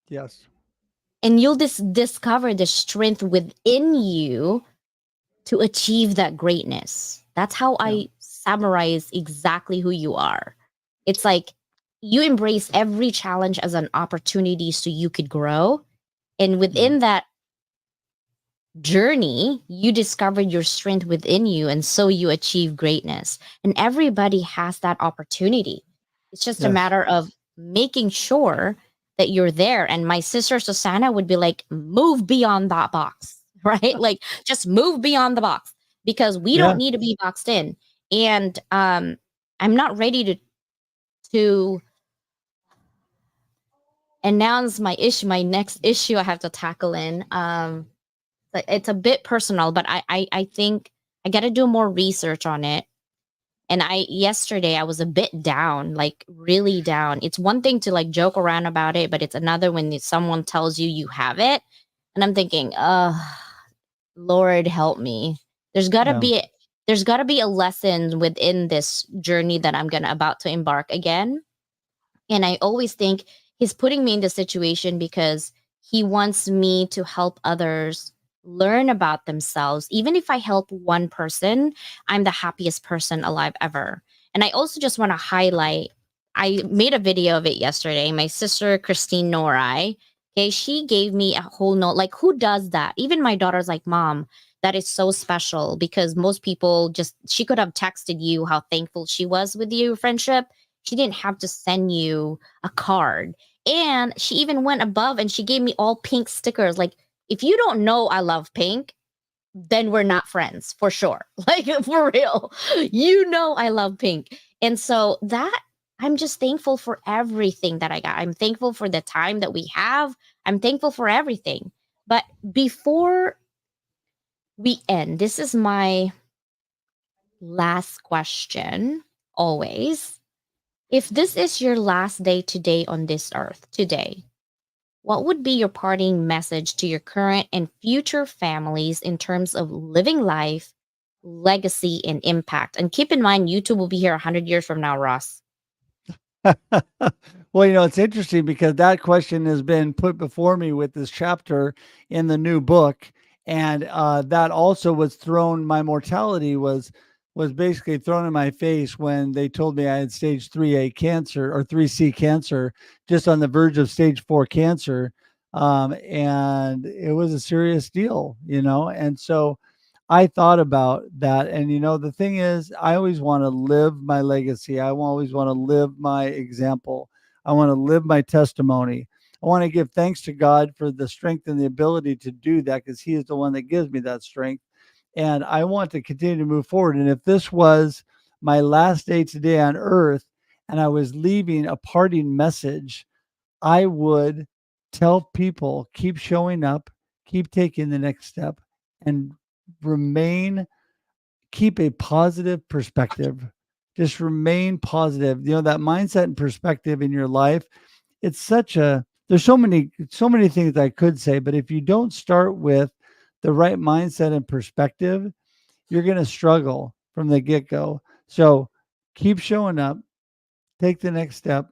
S2: Yes.
S1: And you'll discover the strength within you to achieve that greatness. That's how
S2: Yeah.
S1: I summarize exactly who you are. It's like you embrace every challenge as an opportunity so you could grow. And
S2: Mhm.
S1: within that journey, you discovered your strength within you. And so you achieve greatness. And everybody has that opportunity. It's just a
S2: Yes.
S1: matter of making sure that you're there. And my sister Susanna would be like, move beyond that box, right? Like, just move beyond the box because we don't
S2: Yeah.
S1: need to be boxed in. And I'm not ready to announce my next issue I have to tackle in. It's a bit personal, but I think I got to do more research on it. And yesterday I was a bit down, like really down. It's one thing to like joke around about it, but it's another when someone tells you you have it. And I'm thinking, Lord help me. There's got to
S2: Yeah.
S1: be there's got to be a lesson within this journey that I'm going to about to embark again. And I always think he's putting me in this situation because he wants me to help others learn about themselves. Even if I help one person, I'm the happiest person alive ever. And I also just want to highlight I made a video of it yesterday. My sister, Christine Norai, okay, she gave me a whole note. Like, who does that? Even my daughter's like, Mom, that is so special because most people just, she could have texted you how thankful she was with your friendship. She didn't have to send you a card. And she even went above and she gave me all pink stickers. Like, if you don't know I love pink, then we're not friends for sure. Like for real. You know I love pink. And so that I'm just thankful for everything that I got. I'm thankful for the time that we have. I'm thankful for everything. But before we end, this is my last question always. If this is your last day today on this earth, today, what would be your parting message to your current and future families in terms of living life, legacy, and impact? And keep in mind, YouTube will be here 100 years from now, Ross.
S2: Well, it's interesting because that question has been put before me with this chapter in the new book, and that also was thrown. My mortality was basically thrown in my face when they told me I had stage 3A cancer or 3C cancer, just on the verge of stage 4 cancer, and it was a serious deal, and so I thought about that. And, the thing is, I always want to live my legacy. Always want to live my example. I want to live my testimony. I want to give thanks to God for the strength and the ability to do that because He is the one that gives me that strength. And I want to continue to move forward. And if this was my last day today on earth and I was leaving a parting message, I would tell people keep showing up, keep taking the next step, and remain keep a positive perspective. Just remain positive. That mindset and perspective in your life. It's such a there's so many things I could say, but if you don't start with the right mindset and perspective, you're going to struggle from the get-go. So, keep showing up, take the next step,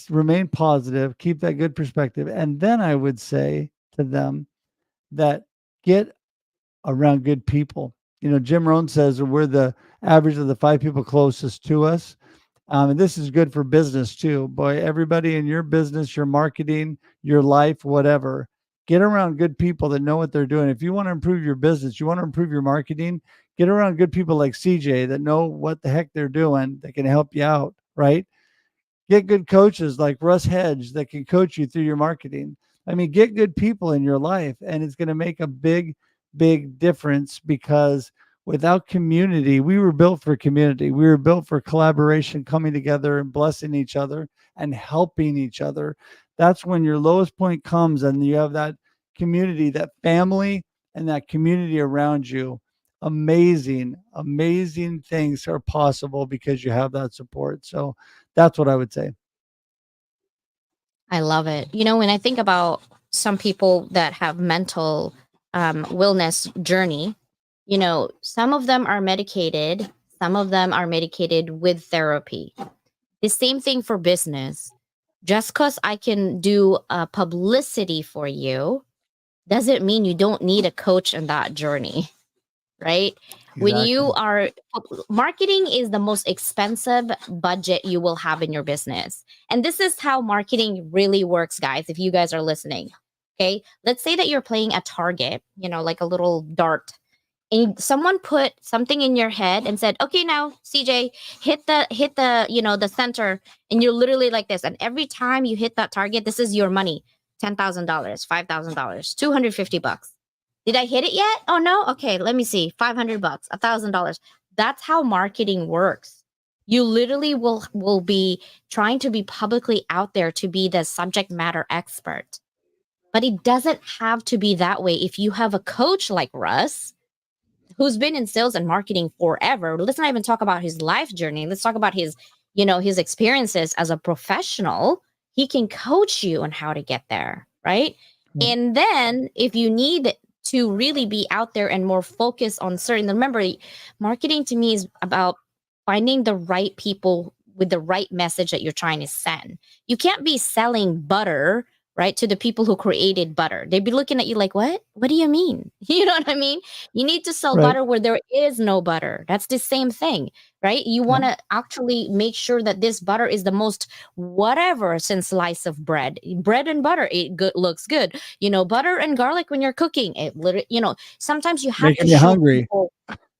S2: remain positive, keep that good perspective. And then I would say to them that get around good people. Jim Rohn says we're the average of the 5 people closest to us. And this is good for business too. Boy, everybody in your business, your marketing, your life, whatever, get around good people that know what they're doing. If you want to improve your business, you want to improve your marketing, get around good people like CJ that know what the heck they're doing, that can help you out, right? Get good coaches like Russ Hedge that can coach you through your marketing. I mean, get good people in your life, and it's going to make a big, big difference because without community, we were built for community. We were built for collaboration, coming together and blessing each other and helping each other. That's when your lowest point comes and you have that community, that family, and that community around you. Amazing, amazing things are possible because you have that support. So, that's what I would say.
S1: I love it. When I think about some people that have mental wellness journey, some of them are medicated, some of them are medicated with therapy. The same thing for business. Just because I can do publicity for you doesn't mean you don't need a coach in that journey, right? When you
S2: Exactly.
S1: are marketing is the most expensive budget you will have in your business. And this is how marketing really works, guys, if you guys are listening. Okay. Let's say that you're playing a target, like a little dart. And someone put something in your head and said, "Okay, now CJ, hit the the center," and you're literally like this. And every time you hit that target, this is your money: $10,000, $5,000, $250. Did I hit it yet? Oh no. Okay, let me see. $500, $1,000. That's how marketing works. You literally will be trying to be publicly out there to be the subject matter expert. But it doesn't have to be that way if you have a coach like Russ who's been in sales and marketing forever. Let's not even talk about his life journey. Let's talk about his experiences as a professional. He can coach you on how to get there, right?
S2: Yep.
S1: And then if you need to really be out there and more focused on certain, remember, marketing to me is about finding the right people with the right message that you're trying to send. You can't be selling butter, right, to the people who created butter. They'd be looking at you like, what? What do you mean? You know what I mean? You need to sell
S2: Right.
S1: butter where there is no butter. That's the same thing, right? You
S2: Yep.
S1: want to actually make sure that this butter is the most whatever since slice of bread. Bread and butter, it looks good. Butter and garlic when you're cooking, it literally, sometimes you have to
S2: Making you
S1: show
S2: hungry.
S1: people,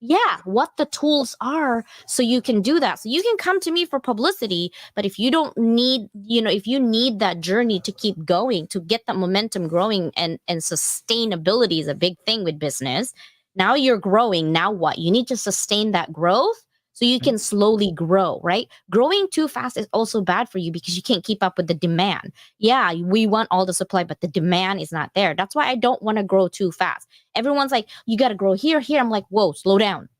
S1: yeah, what the tools are so you can do that. So you can come to me for publicity, but if you don't need, if you need that journey to keep going, to get that momentum growing, and sustainability is a big thing with business, Now you're growing. Now what? You need to sustain that growth so you
S2: Right.
S1: can slowly grow, right? Growing too fast is also bad for you because you can't keep up with the demand. Yeah, we want all the supply, but the demand is not there. That's why I don't want to grow too fast. Everyone's like, you got to grow here, here. I'm like, whoa, slow down.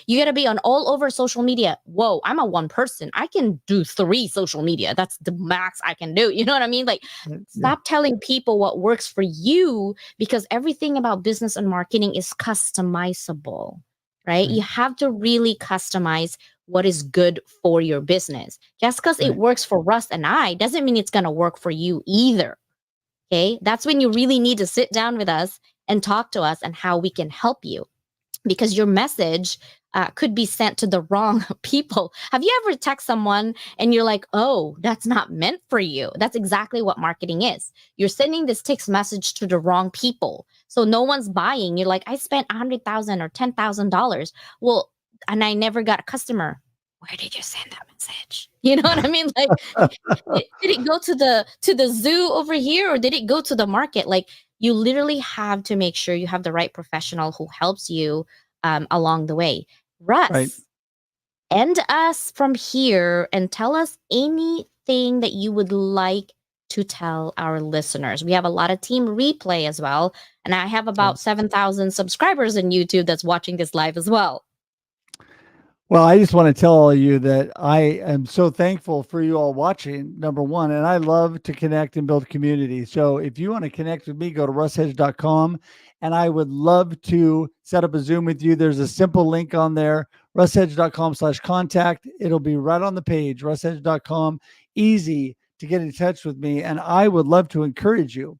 S1: You got to be on all over social media. Whoa, I'm a one person. I can do 3 social media. That's the max I can do. You know what I mean? Like,
S2: Yeah.
S1: stop telling people what works for you because everything about business and marketing is customizable, right?
S2: Right.
S1: You have to really customize what is good for your business. Just because it
S2: Right.
S1: works for Russ and I doesn't mean it's going to work for you either. Okay. That's when you really need to sit down with us and talk to us and how we can help you because your message could be sent to the wrong people. Have you ever text someone and you're like, oh, that's not meant for you? That's exactly what marketing is. You're sending this text message to the wrong people. So no one's buying. You're like, I spent 100,000 or $10,000. Well, and I never got a customer. Where did you send that message? You know what I mean? Like, did it go to the zoo over here or did it go to the market? Like, you literally have to make sure you have the right professional who helps you along the way.
S2: Right.
S1: Russ, end us from here and tell us anything that you would like to tell our listeners. We have a lot of team replay as well. And I have
S2: Yeah.
S1: about 7,000 subscribers in YouTube that's watching this live as well.
S2: Well, I just want to tell all of you that I am so thankful for you all watching, number one, and I love to connect and build community. So if you want to connect with me, go to russhedge.com and I would love to set up a Zoom with you. There's a simple link on there, russhedge.com/contact. It'll be right on the page, russhedge.com. Easy to get in touch with me. And I would love to encourage you.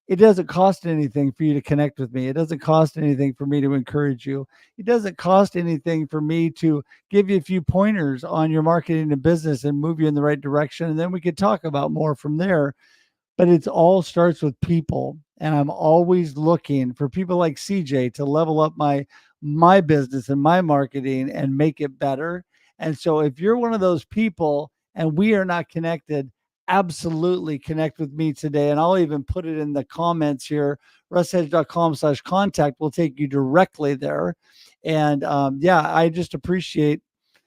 S2: It doesn't cost anything for you to connect with me. It doesn't cost anything for me to encourage you. It doesn't cost anything for me to give you a few pointers on your marketing and business and move you in the right direction. And then we could talk about more from there. But it's all starts with people. And I'm always looking for people like CJ to level up my business and my marketing and make it better. And so if you're one of those people and we are not connected, absolutely connect with me today. And I'll even put it in the comments here. russhedge.com/contact will take you directly there. And yeah, I just appreciate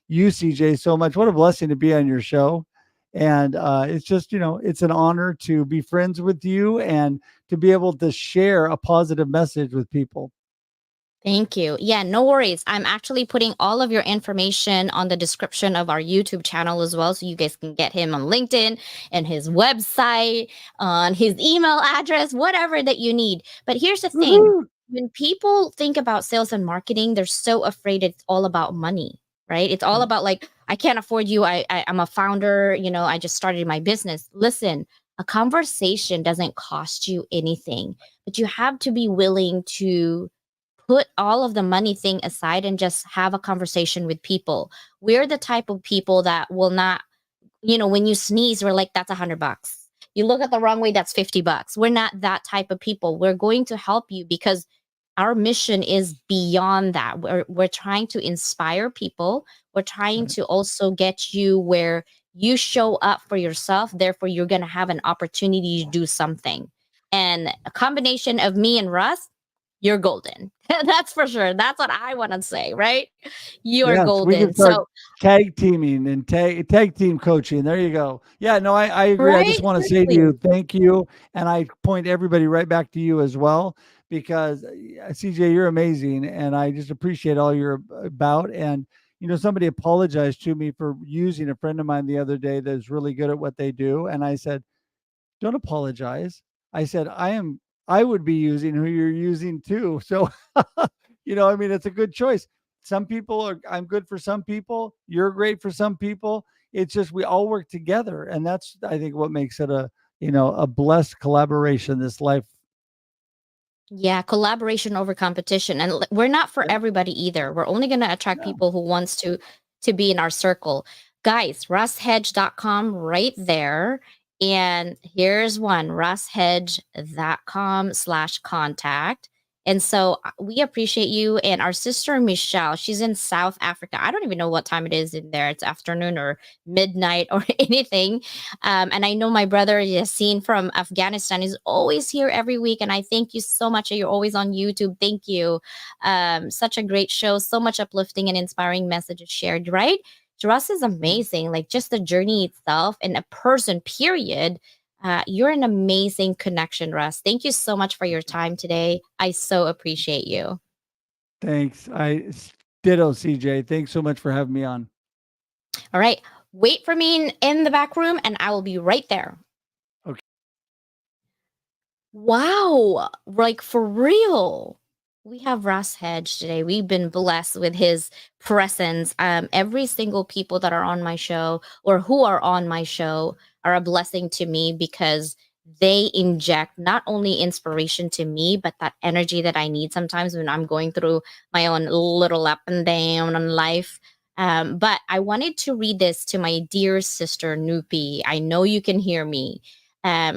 S2: you, CJ, so much. What a blessing to be on your show. And it's just, it's an honor to be friends with you and to be able to share a positive message with people.
S1: Thank you. Yeah, no worries. I'm actually putting all of your information on the description of our YouTube channel as well. So you guys can get him on LinkedIn and his website, on his email address, whatever that you need. But here's the thing,
S2: Woohoo!
S1: when people think about sales and marketing, they're so afraid it's all about money, right? It's all
S2: Right.
S1: about like, I can't afford you. I'm a founder. I just started my business. Listen, a conversation doesn't cost you anything, but you have to be willing to put all of the money thing aside and just have a conversation with people. We're the type of people that will not, when you sneeze, we're like, that's $100. You look at the wrong way, that's $50. We're not that type of people. We're going to help you because our mission is beyond that. We're trying to inspire people. We're trying
S2: Right.
S1: to also get you where you show up for yourself. Therefore, you're going to have an opportunity to do something. And a combination of me and Russ, you're golden. That's for sure. That's what I want to say, right? You are
S2: Yes, we can
S1: golden.
S2: start
S1: So,
S2: tag teaming and tag team coaching. There you go. Yeah, no, I agree. I
S1: right?
S2: just want to say to
S1: Seriously.
S2: you, thank you. And I point everybody right back to you as well, because CJ, you're amazing. And I just appreciate all you're about. And, somebody apologized to me for using a friend of mine the other day that's really good at what they do. And I said, don't apologize. I said, I would be using who you're using too. So, I mean, it's a good choice. Some people I'm good for some people. You're great for some people. It's just, we all work together. And that's, I think, what makes it a blessed collaboration, this life.
S1: Yeah, collaboration over competition. And we're not for
S2: Yep.
S1: everybody either. We're only going to attract
S2: No.
S1: people who wants to be in our circle. Guys, russhedge.com right there. And here's one, russhedge.com/contact. And so we appreciate you. And our sister Michelle, she's in South Africa. I don't even know what time it is in there. It's afternoon or midnight or anything. And I know my brother Yassine from Afghanistan is always here every week. And I thank you so much. You're always on YouTube. Thank you. Such a great show. So much uplifting and inspiring messages shared, right? Russ is amazing. Like just the journey itself and a person, period. You're an amazing connection, Russ. Thank you so much for your time today. I so appreciate you.
S2: Thanks. Ditto, CJ. Thanks so much for having me on.
S1: All right. Wait for me in the back room and I will be right there.
S2: Okay.
S1: Wow. Like for real. We have Russ Hedge today. We've been blessed with his presence. Every single people that are on my show or who are on my show are a blessing to me because they inject not only inspiration to me, but that energy that I need sometimes when I'm going through my own little up and down on life. But I wanted to read this to my dear sister, Nupi. I know you can hear me.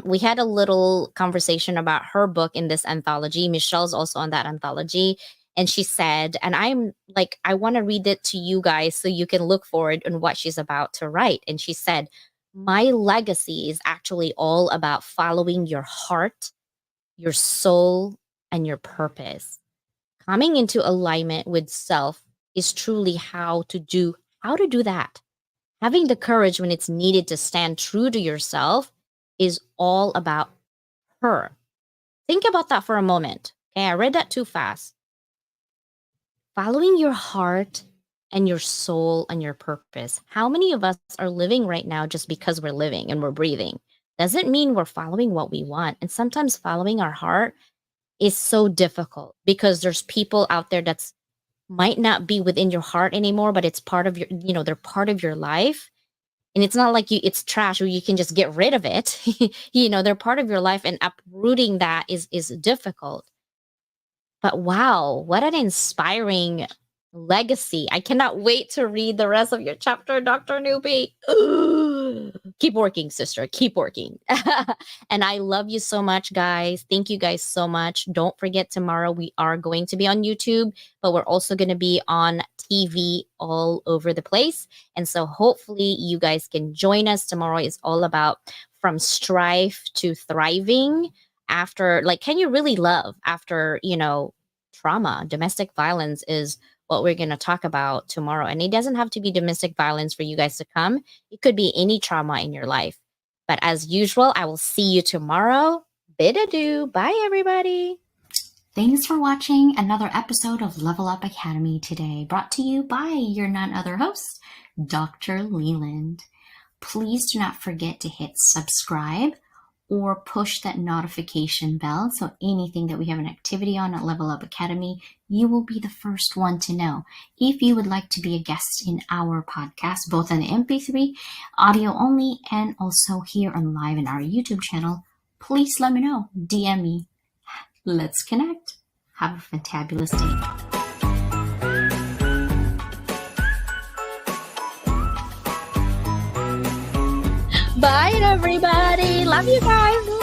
S1: We had a little conversation about her book in this anthology. Michelle's also on that anthology. And she said, and I'm like, I want to read it to you guys so you can look forward in what she's about to write. And she said, my legacy is actually all about following your heart, your soul, and your purpose. Coming into alignment with self is truly how to do that. Having the courage when it's needed to stand true to yourself is all about her. Think about that for a moment. Okay, I read that too fast. Following your heart and your soul and your purpose. How many of us are living right now just because we're living and we're breathing? Doesn't mean we're following what we want. And sometimes following our heart is so difficult because there's people out there that's might not be within your heart anymore, but it's part of your, they're part of your life. And it's not like it's trash or you can just get rid of it. They're part of your life and uprooting that is difficult. But wow, what an inspiring legacy. I cannot wait to read the rest of your chapter, Dr. Newbie. Keep working, sister. Keep working. And I love you so much, guys. Thank you guys so much. Don't forget, tomorrow we are going to be on YouTube, but we're also going to be on TV all over the place. And so hopefully you guys can join us. Tomorrow is all about from strife to thriving after, like, can you really love after, trauma? Domestic violence is what we're going to talk about tomorrow. And it doesn't have to be domestic violence for you guys to come. It could be any trauma in your life. But as usual, I will see you tomorrow. Bid adieu. Bye, everybody.
S3: Thanks for watching another episode of Level Up Academy today, brought to you by your none other host, Dr. Leland. Please do not forget to hit subscribe or push that notification bell so anything that we have an activity on at Level Up Academy, you will be the first one to know. If you would like to be a guest in our podcast, both on the MP3, audio only, and also here on live in our YouTube channel, please let me know. DM me. Let's connect. Have a fantabulous day.
S1: Bye, everybody. Love you guys.